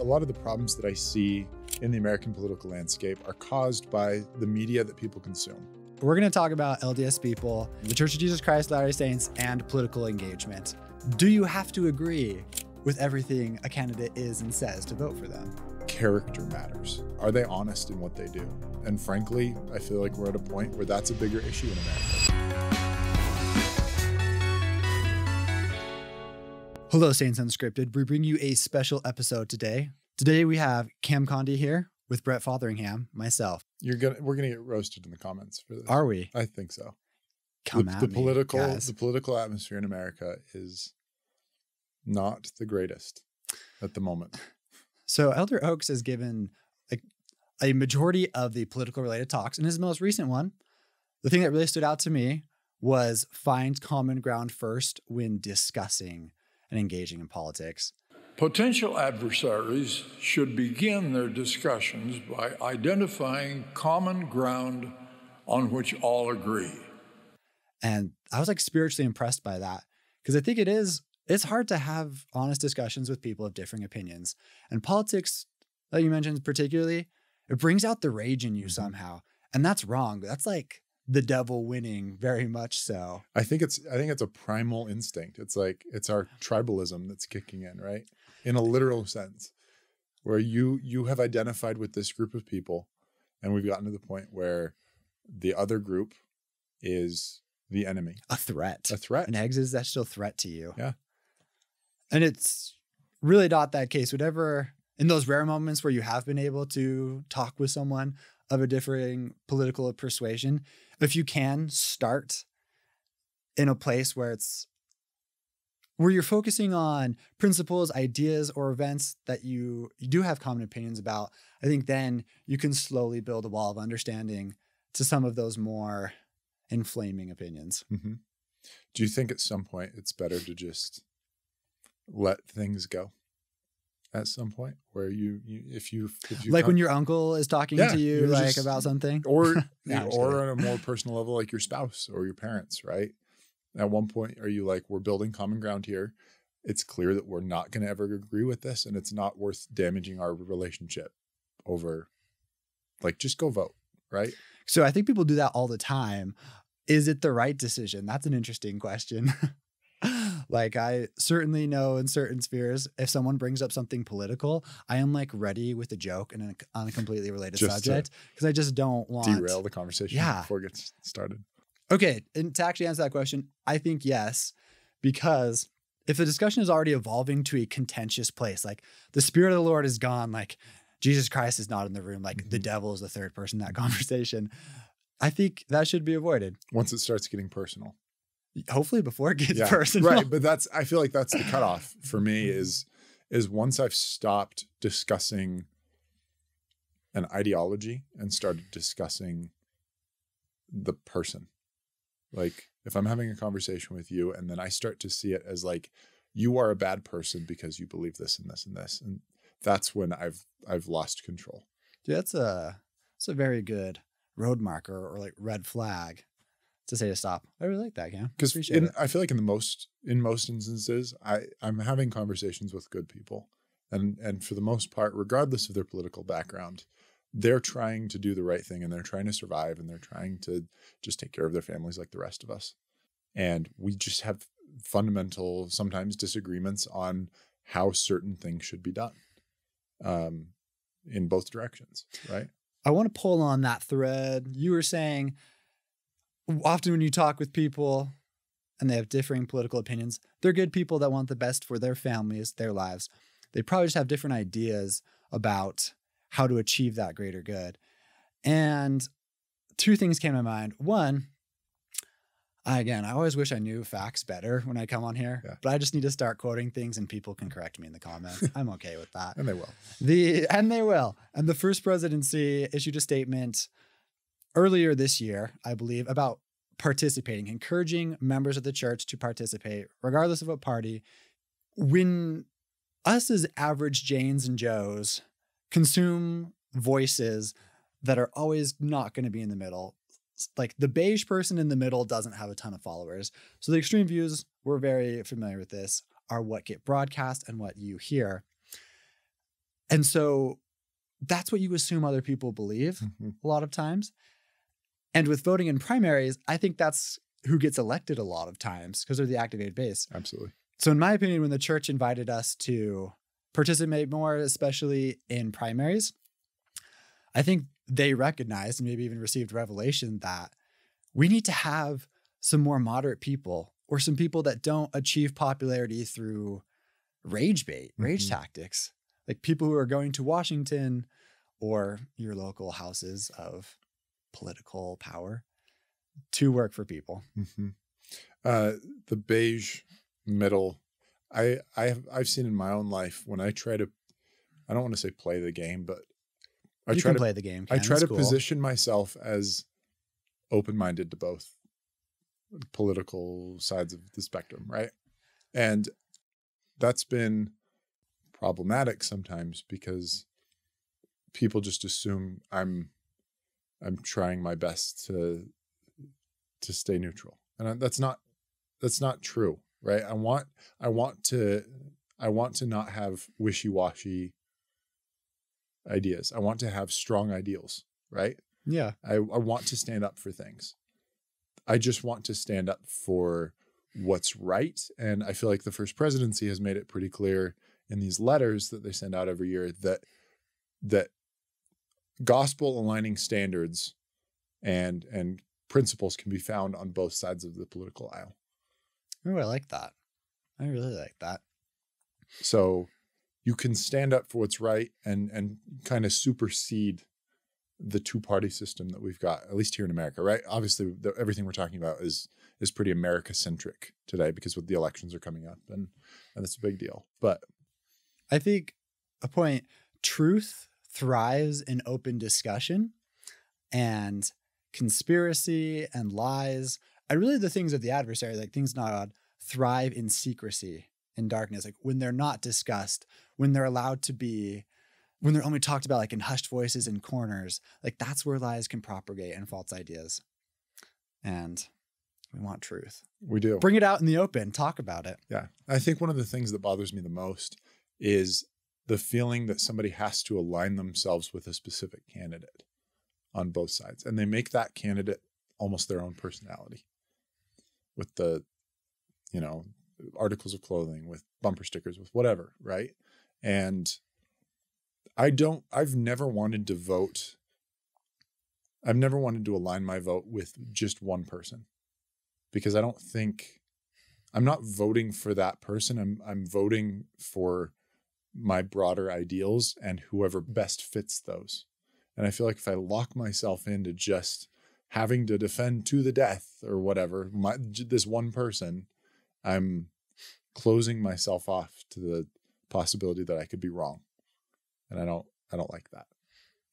a lot of the problems that I see in the American political landscape are caused by the media that people consume. We're going to talk about LDS people, the Church of Jesus Christ, Latter-day Saints, and political engagement. Do you have to agree with everything a candidate is and says to vote for them? Character matters. Are they honest in what they do? And frankly, I feel like we're at a point where that's a bigger issue in America. Hello, Saints Unscripted. We bring you a special episode today. Today we have Cam Condi here with Brett Fotheringham, myself. We're gonna get roasted in the comments for this. Are we? I think so. Come at me, guys. The political atmosphere in America is not the greatest at the moment. So Elder Oaks has given a majority of the political related talks. In his most recent one, the thing that really stood out to me was find common ground first when discussing and engaging in politics. Potential adversaries should begin their discussions by identifying common ground on which all agree. And I was spiritually impressed by that because I think it's hard to have honest discussions with people of differing opinions. And politics, like you mentioned particularly, it brings out the rage in you somehow. And that's wrong. That's the devil winning, very much so. I think it's a primal instinct. It's our tribalism that's kicking in, right? In a literal sense, where you have identified with this group of people, and we've gotten to the point where the other group is the enemy. A threat. An existential threat to you. Yeah. And it's really not that case. Whatever, in those rare moments where you have been able to talk with someone of a differing political persuasion, if you can start in a place where you're focusing on principles, ideas, or events that you do have common opinions about, I think then you can slowly build a wall of understanding to some of those more inflaming opinions. Mm-hmm. Do you think at some point it's better to just let things go at some point where if you when your uncle is talking to you about something, or or on a more personal level, like your spouse or your parents, right? At one point, are you we're building common ground here. It's clear that we're not going to ever agree with this, and it's not worth damaging our relationship over, just go vote, right? So I think people do that all the time. Is it the right decision? That's an interesting question. I certainly know in certain spheres, if someone brings up something political, I am ready with a joke and on a completely related subject because I just don't want derail the conversation before it gets started. Okay. And to actually answer that question, I think yes, because if the discussion is already evolving to a contentious place, the Spirit of the Lord is gone, Jesus Christ is not in the room, the devil is the third person in that conversation, I think that should be avoided. Once it starts getting personal. Hopefully before it gets personal. Right. But I feel like that's the cutoff for me is once I've stopped discussing an ideology and started discussing the person. If I'm having a conversation with you and then I start to see it as you are a bad person because you believe this and this and this. And that's when I've lost control. Dude, that's a very good road marker or red flag to say to stop. I really like that, Cam. Because I feel like in most instances, I'm having conversations with good people. And for the most part, regardless of their political background, they're trying to do the right thing and they're trying to survive and they're trying to just take care of their families like the rest of us. And we just have fundamental, sometimes disagreements on how certain things should be done in both directions, right? I want to pull on that thread. You were saying often when you talk with people and they have differing political opinions, they're good people that want the best for their families, their lives. They probably just have different ideas about how to achieve that greater good. And two things came to mind. One, I always wish I knew facts better when I come on here, but I just need to start quoting things and people can correct me in the comments. I'm okay with that. And they will. And they will. And the First Presidency issued a statement earlier this year, I believe, about participating, encouraging members of the church to participate, regardless of what party. When us as average Janes and Joes consume voices that are always not going to be in the middle, the beige person in the middle doesn't have a ton of followers. So the extreme views, we're very familiar with this, are what get broadcast and what you hear. And so that's what you assume other people believe a lot of times. And with voting in primaries, I think that's who gets elected a lot of times because they're the activated base. Absolutely. So in my opinion, when the church invited us to participate more, especially in primaries, I think they recognized and maybe even received revelation that we need to have some more moderate people or some people that don't achieve popularity through rage tactics, like people who are going to Washington or your local houses of political power to work for people. The beige middle, I've seen in my own life when I try to, I don't want to say play the game, but I try to play the game. I try to position myself as open-minded to both political sides of the spectrum, right? And that's been problematic sometimes because people just assume I'm trying my best to stay neutral, and that's not true, right? I want to not have wishy-washy ideas. I want to have strong ideals, right? Yeah. I want to stand up for things. I just want to stand up for what's right. And I feel like the First Presidency has made it pretty clear in these letters that they send out every year that gospel aligning standards and principles can be found on both sides of the political aisle. Oh, I like that. I really like that. So you can stand up for what's right and kind of supersede the two-party system that we've got, at least here in America, right? Obviously, everything we're talking about is pretty America-centric today because the elections are coming up, and that's a big deal. But I think truth thrives in open discussion, and conspiracy and lies, and really the things of the adversary, like things not odd, thrive in secrecy, in darkness, like when they're not discussed, when they're allowed to be, when they're only talked about like in hushed voices in corners, like that's where lies can propagate and false ideas. And we want truth. We do. Bring it out in the open, talk about it. Yeah. I think one of the things that bothers me the most is the feeling that somebody has to align themselves with a specific candidate on both sides. And they make that candidate almost their own personality with the, articles of clothing, with bumper stickers, with whatever, right? And I've never wanted to vote. I've never wanted to align my vote with just one person because I'm not voting for that person. I'm voting for my broader ideals and whoever best fits those. And I feel like if I lock myself into just having to defend to the death or whatever, this one person, I'm closing myself off to the possibility that I could be wrong. And I don't like that.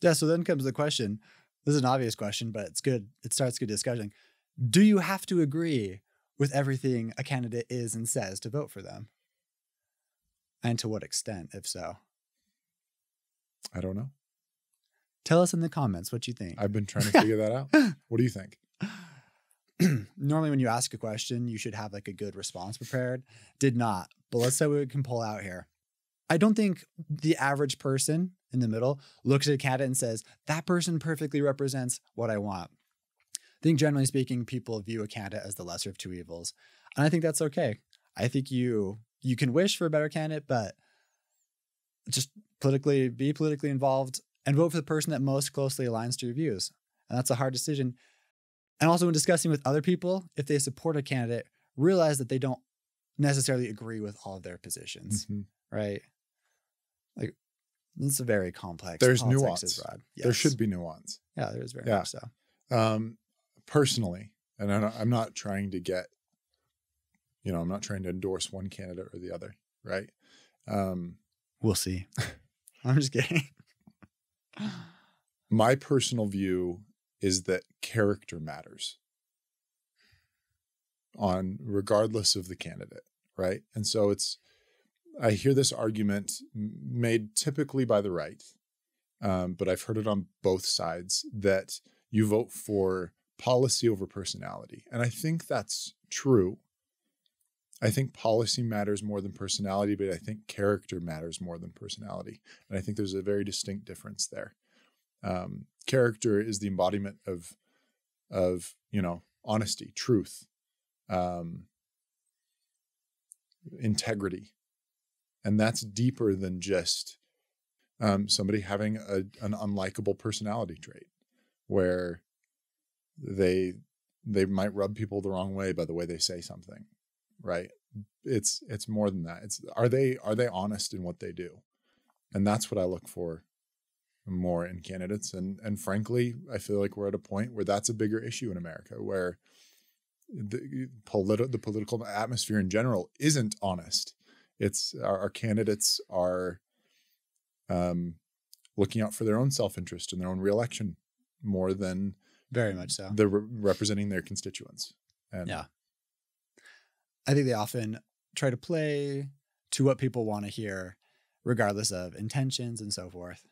Yeah. So then comes the question. This is an obvious question, but it's good. It starts good discussion. Do you have to agree with everything a candidate is and says to vote for them? And to what extent, if so? I don't know. Tell us in the comments what you think. I've been trying to figure that out. What do you think? Normally when you ask a question, you should have like a good response prepared. Did not. But let's say we can pull out here. I don't think the average person in the middle looks at a candidate and says, that person perfectly represents what I want. I think generally speaking, people view a candidate as the lesser of two evils. And I think that's okay. I think you can wish for a better candidate, but just be politically involved and vote for the person that most closely aligns to your views. And that's a hard decision. And also when discussing with other people, if they support a candidate, realize that they don't necessarily agree with all of their positions, right? Like, it's a very complex. There's nuance. Yes. There should be nuance. Yeah, there is very much so. Personally, and I'm not trying to get, I'm not trying to endorse one candidate or the other, right? We'll see. I'm just kidding. My personal view is that character matters regardless of the candidate, right? And so I hear this argument made typically by the right, but I've heard it on both sides that you vote for policy over personality. And I think that's true. I think policy matters more than personality, but I think character matters more than personality. And I think there's a very distinct difference there. Character is the embodiment of honesty, truth, integrity. And that's deeper than just somebody having an unlikable personality trait where they might rub people the wrong way by the way they say something, right? It's more than that. It's are they honest in what they do? And that's what I look for more in candidates. And frankly, I feel like we're at a point where that's a bigger issue in America, where the political atmosphere in general isn't honest. It's our candidates are looking out for their own self-interest and their own reelection more than very much so. They're representing their constituents. And yeah. I think they often try to play to what people want to hear, regardless of intentions and so forth.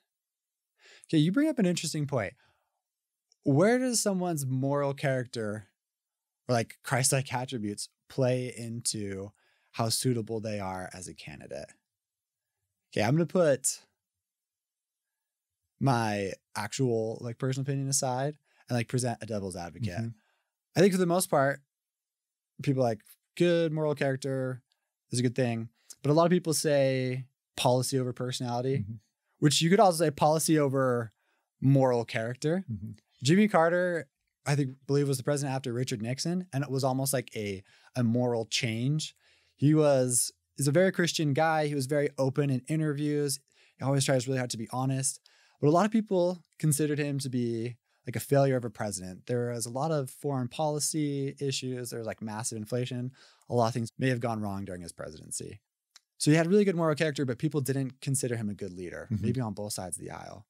Okay, you bring up an interesting point. Where does someone's moral character or like Christ-like attributes play into how suitable they are as a candidate? Okay, I'm going to put my actual like personal opinion aside and like present a devil's advocate. Mm-hmm. I think for the most part, people like good moral character is a good thing. But a lot of people say policy over personality, mm-hmm. which you could also say policy over moral character. Mm-hmm. Jimmy Carter, I believe was the president after Richard Nixon. And it was almost like a moral change. He's a very Christian guy. He was very open in interviews. He always tries really hard to be honest. But a lot of people considered him to be like a failure of a president. There was a lot of foreign policy issues. There was like massive inflation. A lot of things may have gone wrong during his presidency. So he had really good moral character, but people didn't consider him a good leader, mm-hmm. maybe on both sides of the aisle.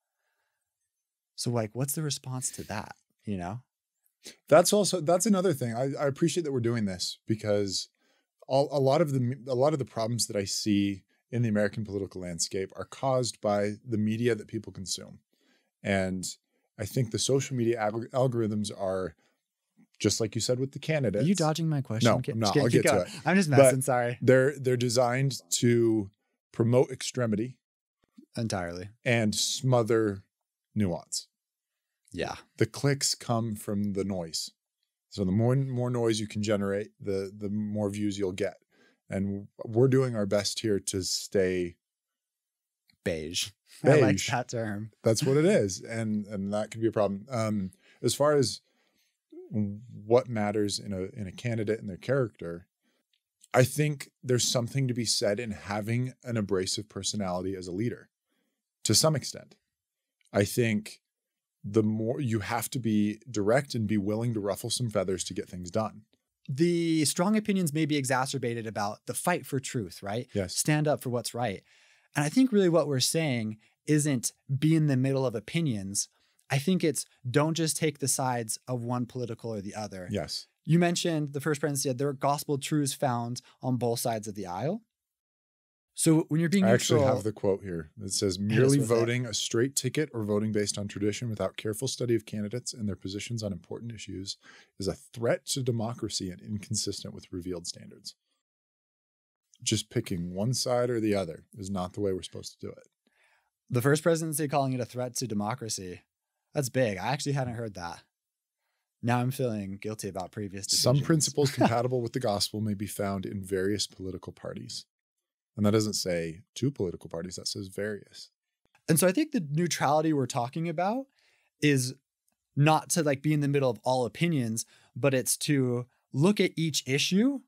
So like, what's the response to that? You know? That's another thing. I appreciate that we're doing this because a lot of the problems that I see in the American political landscape are caused by the media that people consume. And I think the social media algorithms are, just like you said with the candidates. Are you dodging my question? No, I'm not. I'll get to it. I'm just messing, sorry. They're designed to promote extremity. Entirely. And smother nuance. Yeah. The clicks come from the noise. So the more noise you can generate, the more views you'll get. And we're doing our best here to stay beige. I like that term. That's what it is. And that can be a problem. As far as what matters in a candidate and their character, I think there's something to be said in having an abrasive personality as a leader to some extent. I think the more you have to be direct and be willing to ruffle some feathers to get things done. The strong opinions may be exacerbated about the fight for truth, right? Yes. Stand up for what's right. And I think really what we're saying isn't be in the middle of opinions. I think it's don't just take the sides of one political or the other. Yes. You mentioned the first president said there are gospel truths found on both sides of the aisle. So when you're being neutral, I actually have the quote here. It says, merely voting a straight ticket or voting based on tradition without careful study of candidates and their positions on important issues is a threat to democracy and inconsistent with revealed standards. Just picking one side or the other is not the way we're supposed to do it. The first presidency calling it a threat to democracy. That's big. I actually hadn't heard that. Now I'm feeling guilty about previous decisions. Some principles compatible with the gospel may be found in various political parties. And that doesn't say two political parties, that says various. And so I think the neutrality we're talking about is not to like be in the middle of all opinions, but it's to look at each issue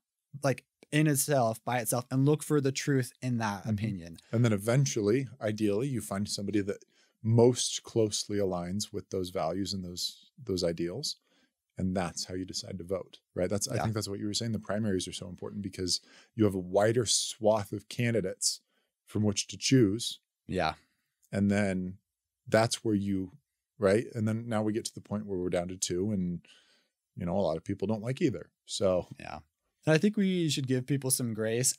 like in itself, by itself, and look for the truth in that mm-hmm. opinion. And then eventually, ideally, you find somebody that most closely aligns with those values and those ideals. And that's how you decide to vote, right? I think that's what you were saying. The primaries are so important because you have a wider swath of candidates from which to choose. Yeah. And then that's where right? And then now we get to the point where we're down to two and, a lot of people don't like either. So, yeah. And I think we should give people some grace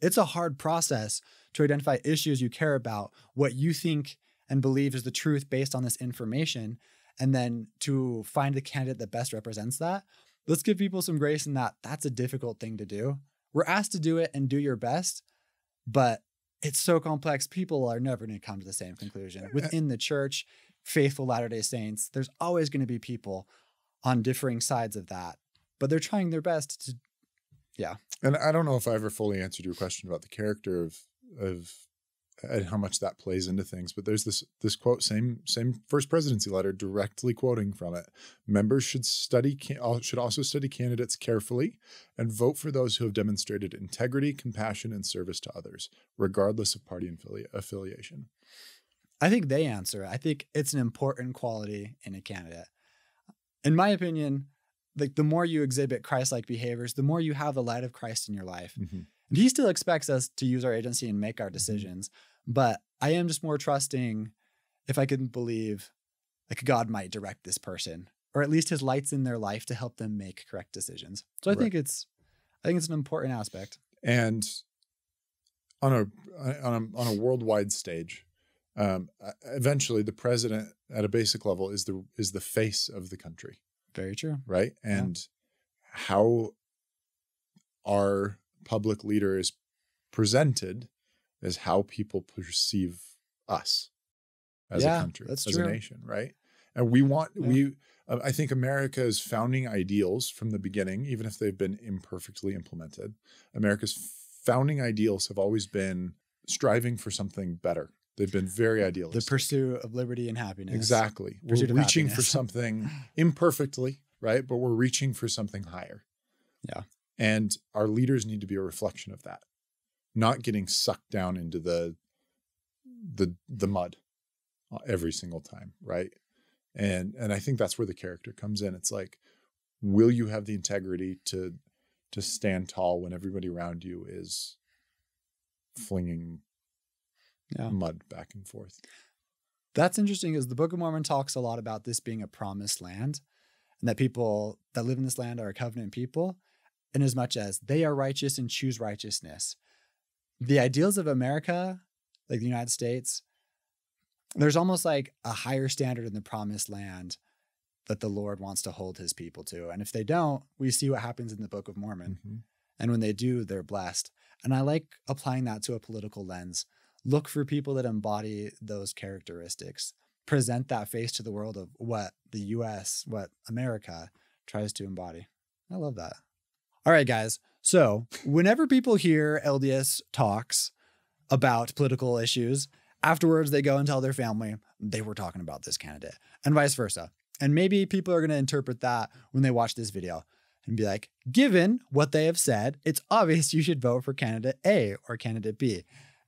it's a hard process to identify issues you care about, what you think and believe is the truth based on this information. And then to find the candidate that best represents that. Let's give people some grace in that that's a difficult thing to do. we're asked to do it and do your best, but it's so complex. People are never going to come to the same conclusion. Within the church, faithful Latter-day Saints, there's always going to be people on differing sides of that, but they're trying their best to, yeah. And I don't know if I ever fully answered your question about the character of and how much that plays into things, but there's this quote, same First Presidency letter, directly quoting from it. Members should also study candidates carefully and vote for those who have demonstrated integrity, compassion, and service to others, regardless of party affiliation. I think they answer. I think it's an important quality in a candidate. In my opinion, like the more you exhibit Christ-like behaviors, the more you have the light of Christ in your life. Mm-hmm. And he still expects us to use our agency and make our decisions. But I am just more trusting if I can believe like God might direct this person, or at least his light's in their life to help them make correct decisions. So I think it's an important aspect. And on a worldwide stage, eventually the president at a basic level is the face of the country. Very true. Right. And how our public leader is presented is how people perceive us as a country, as a nation. Right. And I think America's founding ideals from the beginning, even if they've been imperfectly implemented, America's founding ideals have always been striving for something better. They've been very idealistic. The pursuit of liberty and happiness. Exactly. We're reaching for something imperfectly, right? But we're reaching for something higher. Yeah. And our leaders need to be a reflection of that, not getting sucked down into the mud every single time, right? And I think that's where the character comes in. It's like, will you have the integrity to stand tall when everybody around you is flinging mud back and forth? That's interesting, because the Book of Mormon talks a lot about this being a promised land, and that people that live in this land are a covenant people, in as much as they are righteous and choose righteousness. The ideals of America, like the United States, there's almost like a higher standard in the promised land that the Lord wants to hold his people to. And if they don't, we see what happens in the Book of Mormon. Mm-hmm. And when they do, they're blessed. And I like applying that to a political lens. Look for people that embody those characteristics. Present that face to the world of what the U.S., what America tries to embody. I love that. All right, guys. So whenever people hear LDS talks about political issues, afterwards they go and tell their family they were talking about this candidate, and vice versa. And maybe people are going to interpret that when they watch this video and be like, given what they have said, it's obvious you should vote for candidate A or candidate B.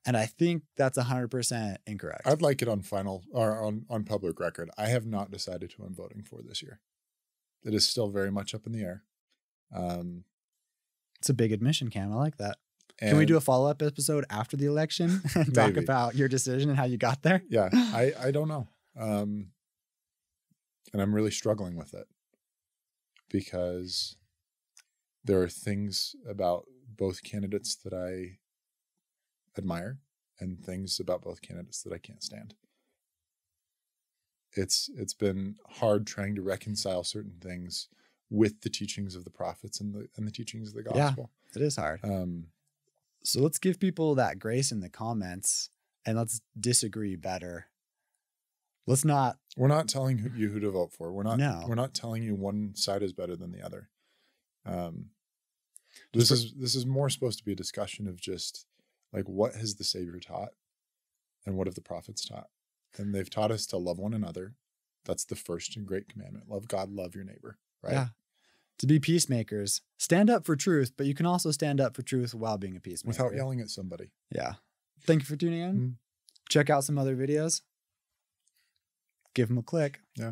And I think that's 100% incorrect. I'd like it on on public record. I have not decided who I'm voting for this year. It is still very much up in the air. It's a big admission, Cam. I like that. Can we do a follow-up episode after the election and talk about your decision and how you got there? Yeah, I don't know. And I'm really struggling with it because there are things about both candidates that I admire and things about both candidates that I can't stand. It's been hard trying to reconcile certain things with the teachings of the prophets and the teachings of the gospel. Yeah, it is hard. So let's give people that grace in the comments and let's disagree better. We're not telling you who to vote for. We're not telling you one side is better than the other. This is more supposed to be a discussion of just like, what has the Savior taught and what have the prophets taught? And they've taught us to love one another. That's the first and great commandment. Love God, love your neighbor, right? Yeah. To be peacemakers. Stand up for truth, but you can also stand up for truth while being a peacemaker. Without yelling at somebody. Yeah. Thank you for tuning in. Mm-hmm. Check out some other videos. Give them a click. Yeah.